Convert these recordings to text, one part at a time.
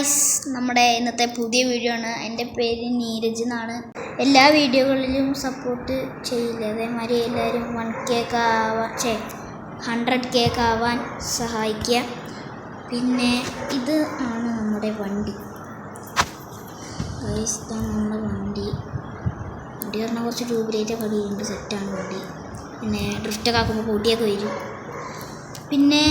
Guys, നമ്മുടെ ഇന്നത്തെ പുതിയ വീഡിയോ ആണ്. എൻ്റെ പേര് നീരജ് എന്നാണ്. എല്ലാ വീഡിയോകളിലും സപ്പോർട്ട് ചെയ്യില്ല, അതേമാതിരി എല്ലാവരും 1K ആവാൻ 100K ആവാൻ സഹായിക്കുക. പിന്നെ ഇത് ആണ് നമ്മുടെ വണ്ടി ഗായ്സ്, ഇതാണ് നമ്മുടെ വണ്ടി പറഞ്ഞാൽ കുറച്ച് ട്യൂബിലേറ്റൊക്കെ അടിയുണ്ട്, സെറ്റാണ് വണ്ടി. പിന്നെ ഡ്രിഫ്റ്റൊക്കെ ആക്കുമ്പോൾ പൊടിയൊക്കെ വരും. പിന്നെ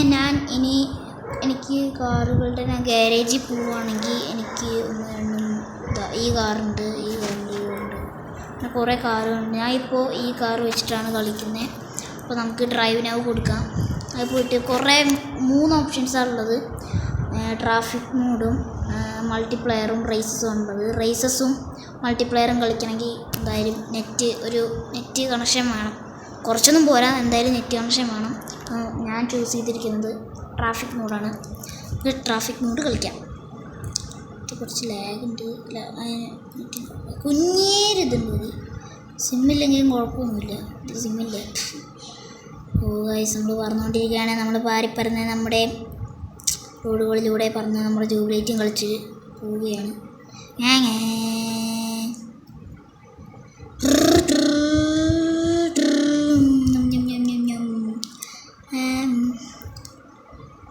എനിക്ക് കാറുകളുടെ ഞാൻ ഗാരേജിൽ പോവുകയാണെങ്കിൽ എനിക്ക് ഈ കാറുണ്ട്, ഈ കാറുണ്ട്, പിന്നെ കുറേ കാറുകളുണ്ട്. ഞാൻ ഇപ്പോൾ ഈ കാർ വെച്ചിട്ടാണ് കളിക്കുന്നത്. അപ്പോൾ നമുക്ക് ഡ്രൈവിനാവ് കൊടുക്കാം. അത് പോയിട്ട് 3 ഓപ്ഷൻസാണ് ഉള്ളത്. ട്രാഫിക് മോഡും മൾട്ടിപ്ലെയറും റേസസും ഉള്ളത്. റേസസും മൾട്ടിപ്ലെയറും കളിക്കണമെങ്കിൽ എന്തായാലും നെറ്റ് കണക്ഷൻ വേണം. കുറച്ചൊന്നും പോരാ, എന്തായാലും നെറ്റ് കണക്ഷൻ വേണം. ഞാൻ ചൂസ് ചെയ്തിരിക്കുന്നത് ട്രാഫിക് മോഡാണ്. ട്രാഫിക് മോഡ് കളിക്കാം. ഇത് കുറച്ച് ലാഗുണ്ട്, കുഞ്ഞേരിതുണ്ട്. മതി, സിമ്മില്ലെങ്കിലും കുഴപ്പമൊന്നുമില്ല. ഇത് സിമ്മില്ല. ഗൈസ്, നമ്മൾ പറഞ്ഞുകൊണ്ടിരിക്കുകയാണ്. നമ്മൾ പാരിപ്പറന്ന് നമ്മുടെ റോഡുകളിലൂടെ പറന്ന് നമ്മുടെ ജൂബിലേറ്റും കളിച്ച് പോവുകയാണ്.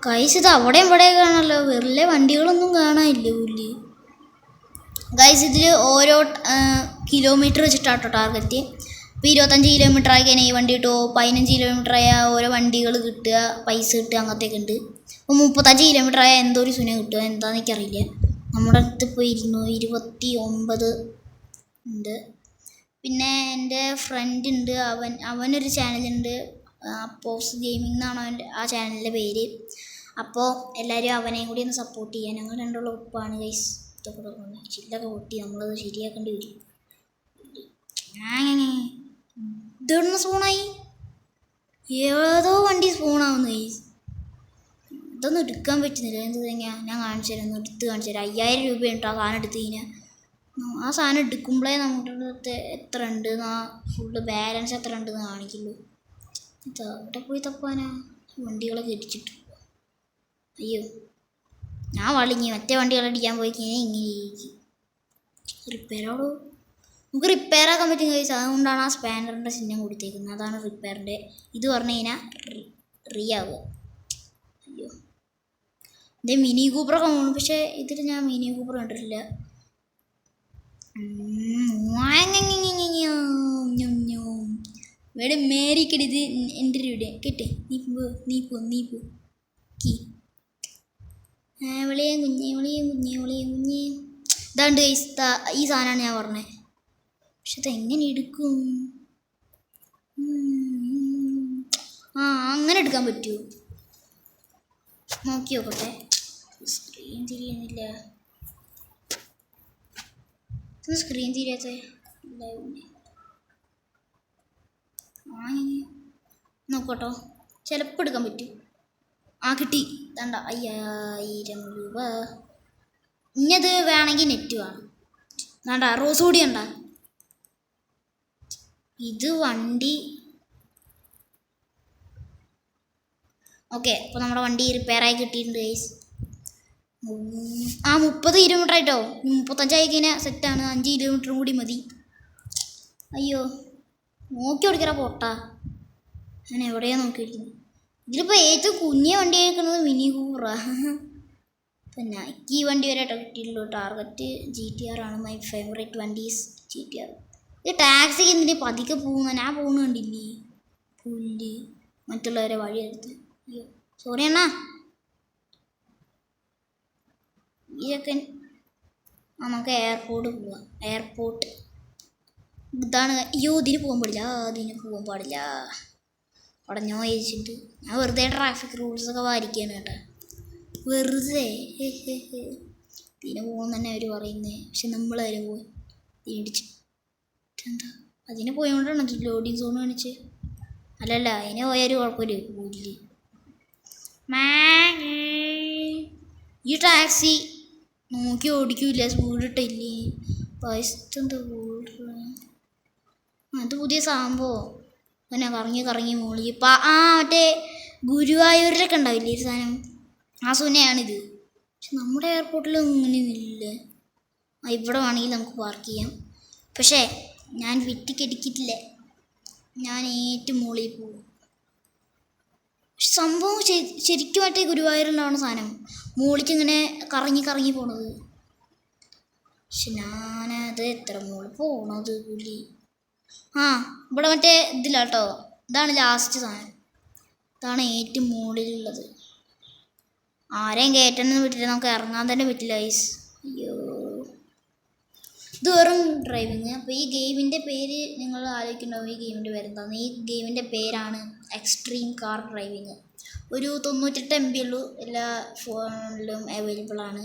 ഗൈസ്, ഇത് അവിടെയും ഇവിടെയും കാണാമല്ലോ, വെറുതെ വണ്ടികളൊന്നും കാണാനില്ല പുല്ല്. ഗൈസ്, ഇതിൽ ഓരോ കിലോമീറ്റർ വെച്ചിട്ടാട്ടോ ടാർഗറ്റ്. ഇപ്പോൾ 25 കിലോമീറ്റർ ആയി കഴിഞ്ഞാൽ ഈ വണ്ടി കിട്ടുമോ, 15 കിലോമീറ്റർ ആയാൽ ഓരോ വണ്ടികൾ കിട്ടുക, പൈസ കിട്ടുക, അങ്ങനത്തെയൊക്കെ ഉണ്ട്. അപ്പോൾ 35 കിലോമീറ്റർ ആയാൽ എന്തോ ഒരു സുന കിട്ടുക, എന്താണെന്ന് എനിക്കറിയില്ല. നമ്മുടെ അടുത്ത് ഇപ്പോൾ 229 ഉണ്ട്. പിന്നെ എൻ്റെ ഫ്രണ്ട് ഉണ്ട്, അവനൊരു ചാനലുണ്ട്, പോസ് ഗെയിമിംഗ് എന്നാണ് ആ ചാനലിൻ്റെ പേര്. അപ്പോൾ എല്ലാവരും അവനെയും കൂടി ഒന്ന് സപ്പോർട്ട് ചെയ്യാൻ. ഞങ്ങൾ രണ്ടുള്ള ഉപ്പാണ് ഗൈസ്. ഇതൊക്കെ തുടങ്ങുന്നത് ചില്ലൊക്കെ പൊട്ടി നമ്മളത് ശരിയാക്കേണ്ടി വരും. ഇതൊന്ന് സ്പൂണായി, ഏതോ വണ്ടി സ്പൂണാവുന്നു ഗൈസ്. ഇതൊന്നും എടുക്കാൻ പറ്റുന്നില്ല. എന്ത് തന്നെയാ, ഞാൻ കാണിച്ചു തരാം, ഒന്ന് എടുത്ത് കാണിച്ചു തരാം. 5000 രൂപയുണ്ട് ആ സാധനം എടുത്ത് കഴിഞ്ഞാൽ. ആ സാധനം എടുക്കുമ്പോഴേ നമ്മുടെ അടുത്ത് എത്ര ഉണ്ട്, ഫുള്ള് ബാലൻസ് എത്ര ഉണ്ടെന്ന് കാണിക്കുള്ളൂ. ഇത് അവിടെ പോയി തപ്പാനാ, വണ്ടികളൊക്കെ ഇടിച്ചിട്ട്. അയ്യോ, ഞാൻ വളിങ്ങി മറ്റേ വണ്ടികളടിക്കാൻ പോയി കഴിഞ്ഞാൽ ഇങ്ങനെ റിപ്പയറാവോ. നമുക്ക് റിപ്പയർ ആക്കാൻ പറ്റും കഴിച്ചാൽ, അതുകൊണ്ടാണ് ആ സ്പാനറിൻ്റെ ചിഹ്നം കൊടുത്തേക്കുന്നത്. അതാണ് റിപ്പയറിൻ്റെ. ഇത് പറഞ്ഞു കഴിഞ്ഞാൽ ആവുക. അയ്യോ, ഇതേ മിനി കൂപ്പറൊക്കെ കാണും, പക്ഷേ ഇതിൽ ഞാൻ മിനി കൂപ്പർ കണ്ടിട്ടില്ല. ഇവിടെ മേരിക്കടി, ഇത് എൻ്റെ രൂപ കേട്ടെ. നീ പോ കീ വിളിയേ കുഞ്ഞേ. ഇതാണ്ട് ഈ സാധനമാണ് ഞാൻ പറഞ്ഞത്. പക്ഷെ അതെങ്ങനെ എടുക്കും? അങ്ങനെ എടുക്കാൻ പറ്റുമോ? നോക്കി നോക്കട്ടെ. സ്ക്രീൻ തിരിയുന്നില്ല. സ്ക്രീൻ തിരിയാത്ത നോക്കട്ടോ, ചിലപ്പോൾ എടുക്കാൻ പറ്റും. കിട്ടി. തണ്ട 5000 രൂപ. ഇനിയത് വേണമെങ്കിൽ നെറ്റ് വേണം. വേണ്ട, റോസ് കൂടി ഉണ്ട. ഇത് വണ്ടി ഓക്കെ. അപ്പോൾ നമ്മുടെ വണ്ടി റിപ്പയറായി കിട്ടിയിട്ടുണ്ട് ഗൈസ്. 30 കിലോമീറ്റർ ആയിട്ടോ. 35 ആയി കഴിഞ്ഞാൽ സെറ്റാണ്. 5 കിലോമീറ്ററും കൂടി മതി. അയ്യോ, നോക്കി ഓടിക്കറ പോട്ടാ. ഞാൻ എവിടെയാണ് നോക്കിയിരിക്കുന്നത്. ഇതിലിപ്പോൾ ഏറ്റവും കുഞ്ഞിയ വണ്ടി ആയിരിക്കുന്നത് മിനി കൂപ്പറാ. പിന്നെ ഈ വണ്ടി വരെ കിട്ടിയിട്ടുള്ളൂ. ടാർഗറ്റ് GTR ആണ്. മൈ ഫേവറേറ്റ് വണ്ടീസ് GTR. ഇത് ടാക്സിക്ക് എന്തിനാ പതുക്കെ പോകുന്ന? ഞാൻ പോകുന്ന കണ്ടില്ലേ പുല്ല്, മറ്റുള്ളവരെ വഴിയെടുത്ത്. അയ്യോ സോറി അണ്ണാ. ഇതൊക്കെ നമുക്ക് എയർപോർട്ട് പോവാം. എയർപോർട്ട് ഇതാണ്. അയ്യോ, ഇതിന് പോകാൻ പാടില്ല. ഉടഞ്ഞോ ചോദിച്ചിട്ട് ഞാൻ വെറുതെ ട്രാഫിക് റൂൾസൊക്കെ വായിക്കുകയാണ് കേട്ടോ. വെറുതെ ഇതിന് പോകുന്ന തന്നെ അവർ പറയുന്നത്. പക്ഷെ നമ്മൾ അതിന് പോയി ഇടിച്ച് എന്താ, അതിന് പോയോണ്ടാണ് ലോഡിങ് സോൺ കാണിച്ച്. അല്ലല്ല, അതിന് പോയൊരു കുഴപ്പമില്ല. പോയില്ലേ ഈ ടാക്സി നോക്കി ഓടിക്കൂല, സ്പീഡിട്ടില്ലേ. പൈസ എന്താ അത് പുതിയ സംഭവം. അങ്ങനെ കറങ്ങി മോളി മറ്റേ ഗുരുവായൂരിലൊക്കെ ഉണ്ടാവില്ലേ ഒരു സാധനം, ആ സുനയാണിത്. പക്ഷെ നമ്മുടെ എയർപോർട്ടിൽ ഇങ്ങനെയൊന്നുമില്ല. ഇവിടെ വേണമെങ്കിൽ നമുക്ക് പാർക്ക് ചെയ്യാം. പക്ഷേ ഞാൻ വിറ്റിക്കടിക്കിട്ടില്ല. ഞാൻ ഏറ്റവും മുകളിൽ പോകും. സംഭവം ശരിക്കുമായിട്ടേ ഗുരുവായൂരുണ്ടാവുന്ന സാധനം മുകളിലേക്ക് ഇങ്ങനെ കറങ്ങി കറങ്ങി പോണത്. പക്ഷെ ഞാനത് എത്ര മുകളിൽ പോണത് പുലി. ഇവിടെ മറ്റേ ഇതിലാട്ടോ. ഇതാണ് ലാസ്റ്റ് സാധനം. ഇതാണ് ഏറ്റവും മുകളിലുള്ളത്. ആരെയും കയറ്റണമെന്ന് പറ്റില്ല. നമുക്ക് ഇറങ്ങാൻ തന്നെ പറ്റില്ല ഗൈസ്. അയ്യോ, ഇത് വെറും ഡ്രൈവിങ്. അപ്പോൾ ഈ ഗെയിമിൻ്റെ പേര് നിങ്ങൾ ആലോചിക്കുന്നുണ്ടാവും, ഈ ഗെയിമിൻ്റെ പേരെന്താണെന്ന്. ഈ ഗെയിമിൻ്റെ പേരാണ് എക്സ്ട്രീം കാർ ഡ്രൈവിങ്. ഒരു 98 MB ഉള്ളൂ. എല്ലാ ഫോണിലും അവൈലബിൾ ആണ്.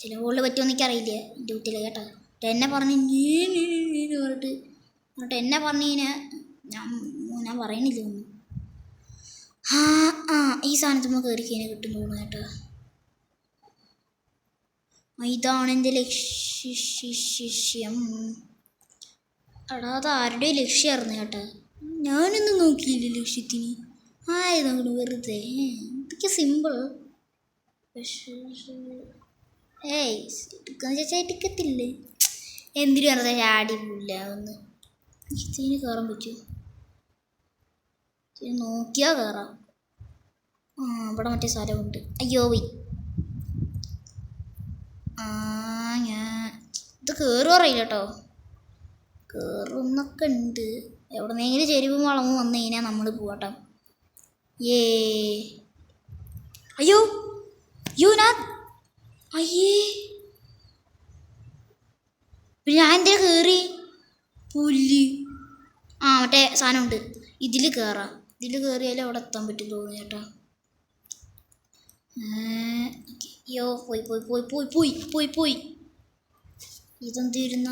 ചില ഫോണിൽ പറ്റുമെന്ന് എനിക്കറിയില്ല. എൻ്റെ വീട്ടിൽ കേട്ടോ. എന്നെ പറഞ്ഞ് പറഞ്ഞിട്ട് എന്നെ പറഞ്ഞു കഴിഞ്ഞാൽ ഞാൻ പറയണില്ല ഒന്നും. ഈ സാധനത്തിൽ കയറി കഴിഞ്ഞാൽ കിട്ടും തോന്നുന്നു കേട്ടോ. ഇതാണ് എൻ്റെ ലക്ഷ്യം. എടാ, അത് ആരുടെ ലക്ഷ്യമായിരുന്നു കേട്ടോ. ഞാനൊന്നും നോക്കിയില്ല ലക്ഷ്യത്തിന്. ആയതങ്ങോട്ട് വെറുതെ. ഇതൊക്കെ സിമ്പിൾ. എടുക്കുന്ന ചേച്ചാ എടുക്കത്തില്ലേ. എന്തിനു വെറുതെ ചാടി പോയില്ല. ഒന്ന് ഇതിന് കയറാൻ പറ്റുമോ? നോക്കിയാൽ കയറാം. ഇവിടെ മറ്റേ സ്ഥലമുണ്ട്. അയ്യോ പോയി. ഞാൻ ഇത് കയറും അറിയില്ല കേട്ടോ. കയറുന്നൊക്കെ ഉണ്ട്. എവിടെന്നെങ്കിലും ചെരുവും വളവും വന്നു കഴിഞ്ഞാൽ നമ്മൾ പോകട്ടോ. അയ്യോ ഞാൻ പിന്നെ ഞാൻ എൻ്റെ കയറി പുല്ല്. മറ്റേ സാധനമുണ്ട്. ഇതിൽ കയറാം. ഇതിൽ കയറിയാലും അവിടെ എത്താൻ പറ്റും തോന്നുന്നു കേട്ടോ. അയ്യോ പോയി പോയി പോയി പോയി പോയി പോയി പോയി ഇതെന്തിരുന്ന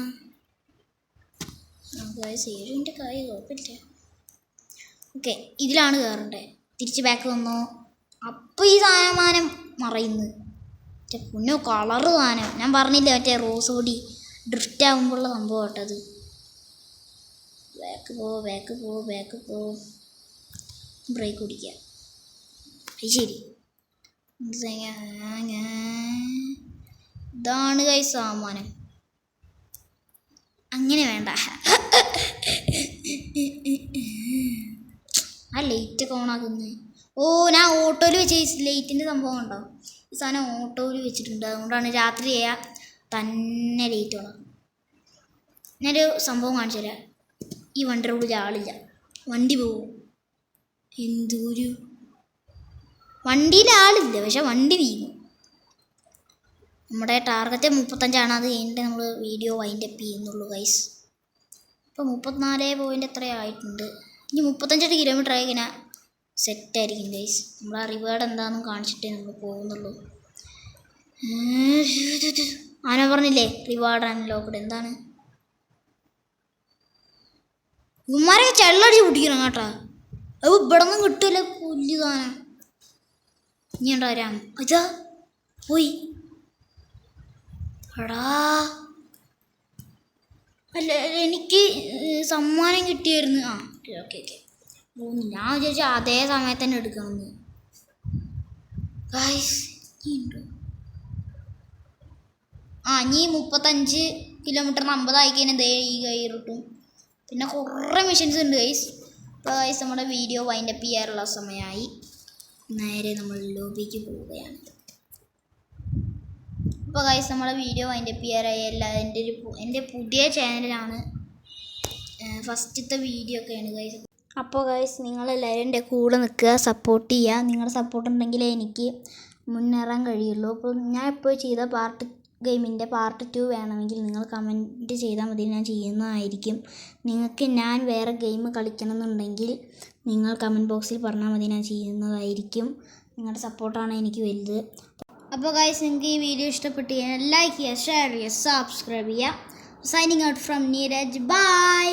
സേവിൻ്റെ കാര്യം കുഴപ്പമില്ല. ഓക്കെ, ഇതിലാണ് കയറണ്ടേ. തിരിച്ച് ബാക്ക് വന്നോ. അപ്പോൾ ഈ സാധനം മറയുന്നു. മറ്റേ പൊന്നോ കളറ് സാധനം. ഞാൻ പറഞ്ഞില്ലേ മറ്റേ റോസ് പൊടി ഡ്രിഫ്റ്റ് ആകുമ്പോഴുള്ള സംഭവം കേട്ടത്. ബാക്ക് പോ. ബ്രേക്ക് പിടിക്കുക. ശരി, ഇതാണ് കൈ സാമാനം. അങ്ങനെ വേണ്ട. ലൈറ്റൊക്കെ ഓണാക്കുന്നത്. ഞാൻ ഓട്ടോയിൽ വെച്ച് ലൈറ്റിൻ്റെ സംഭവം ഉണ്ടോ. ഈ സാധനം ഓട്ടോയിൽ വെച്ചിട്ടുണ്ട്. അതുകൊണ്ടാണ് രാത്രി ചെയ്യാൻ തന്നെ ലൈറ്റ് ഓണാക്കും. ഞാനൊരു സംഭവം കാണിച്ചു തരാം. ഈ വണ്ടിയുടെ ഉള്ളിൽ ആളില്ല. വണ്ടി പോവും. എന്തൊരു വണ്ടിയിൽ ആളില്ല, പക്ഷെ വണ്ടി വീഴും. നമ്മുടെ ടാർഗറ്റ് 35 അത് കഴിഞ്ഞിട്ട് നമ്മൾ വീഡിയോ വൈൻഡപ്പ് ചെയ്യുന്നുള്ളൂ ഗൈസ്. ഇപ്പോൾ 34 എത്രയായിട്ടുണ്ട്. ഇനി 35 കിലോമീറ്റർ ആയി ഇങ്ങനെ സെറ്റായിരിക്കും ഗൈസ്. നമ്മളാ റിവാർഡ് എന്താണെന്നും കാണിച്ചിട്ടേ നമ്മൾ പോകുന്നുള്ളൂ. പറഞ്ഞില്ലേ റിവാർഡ് അൺലോക്ക്ഡ്. എന്താണ് ഇവന്മാരൊക്കെ ചെള്ളടിച്ച് കുടിക്കണം കേട്ടോ. അത് ഇവിടെ നിന്നും കിട്ടുമല്ലോ പുല്ല് സാധനം. ഇനി ഉണ്ടോ വരാം. അതാ പോയി. എടാ അല്ല, എനിക്ക് സമ്മാനം കിട്ടിയായിരുന്നു. ഓക്കെ ഞാൻ വിചാരിച്ചു അതേ സമയത്ത് തന്നെ എടുക്കണമെന്ന്. ഇനി 35 കിലോമീറ്ററിന് 50 ആയി കഴിഞ്ഞാൽ ദേ ഈ കയറിട്ടും. പിന്നെ കുറേ മിഷൻസ് ഉണ്ട് ഗൈസ്. ഇപ്പോൾ ഗൈസ് നമ്മുടെ വീഡിയോ വൈൻഡപ്പ് ചെയ്യാറുള്ള സമയമായി. നേരെ നമ്മൾ ലോബിക്ക് പോവുകയാണ്. അപ്പോൾ ഗൈസ് നമ്മുടെ വീഡിയോ വൈൻഡപ്പ് ചെയ്യാറായി. എൻ്റെ പുതിയ ചാനലാണ്. ഫസ്റ്റത്തെ വീഡിയോ ഒക്കെയാണ് ഗൈസ്. അപ്പോൾ ഗൈസ് നിങ്ങളെല്ലാവരും എൻ്റെ കൂടെ നിൽക്കുക, സപ്പോർട്ട് ചെയ്യുക. നിങ്ങളുടെ സപ്പോർട്ട് ഉണ്ടെങ്കിലേ എനിക്ക് മുന്നേറാൻ കഴിയുള്ളൂ. അപ്പോൾ ഞാൻ ഇപ്പോൾ ചെയ്ത ഗെയിമിൻ്റെ പാർട്ട് 2 വേണമെങ്കിൽ നിങ്ങൾ കമൻറ്റ് ചെയ്താൽ മതി, ഞാൻ ചെയ്യുന്നതായിരിക്കും. നിങ്ങൾക്ക് ഞാൻ വേറെ ഗെയിം കളിക്കണമെന്നുണ്ടെങ്കിൽ നിങ്ങൾ കമൻറ്റ് ബോക്സിൽ പറഞ്ഞാൽ മതി, ഞാൻ ചെയ്യുന്നതായിരിക്കും. നിങ്ങളുടെ സപ്പോർട്ടാണ് എനിക്ക് വലുത്. അപ്പോൾ ഗൈസ് നിങ്ങൾക്ക് ഈ വീഡിയോ ഇഷ്ടപ്പെട്ട് കഴിഞ്ഞാൽ ലൈക്ക് ചെയ്യുക, ഷെയർ ചെയ്യുക, സബ്സ്ക്രൈബ് ചെയ്യുക. Signing out from Neeraj. By.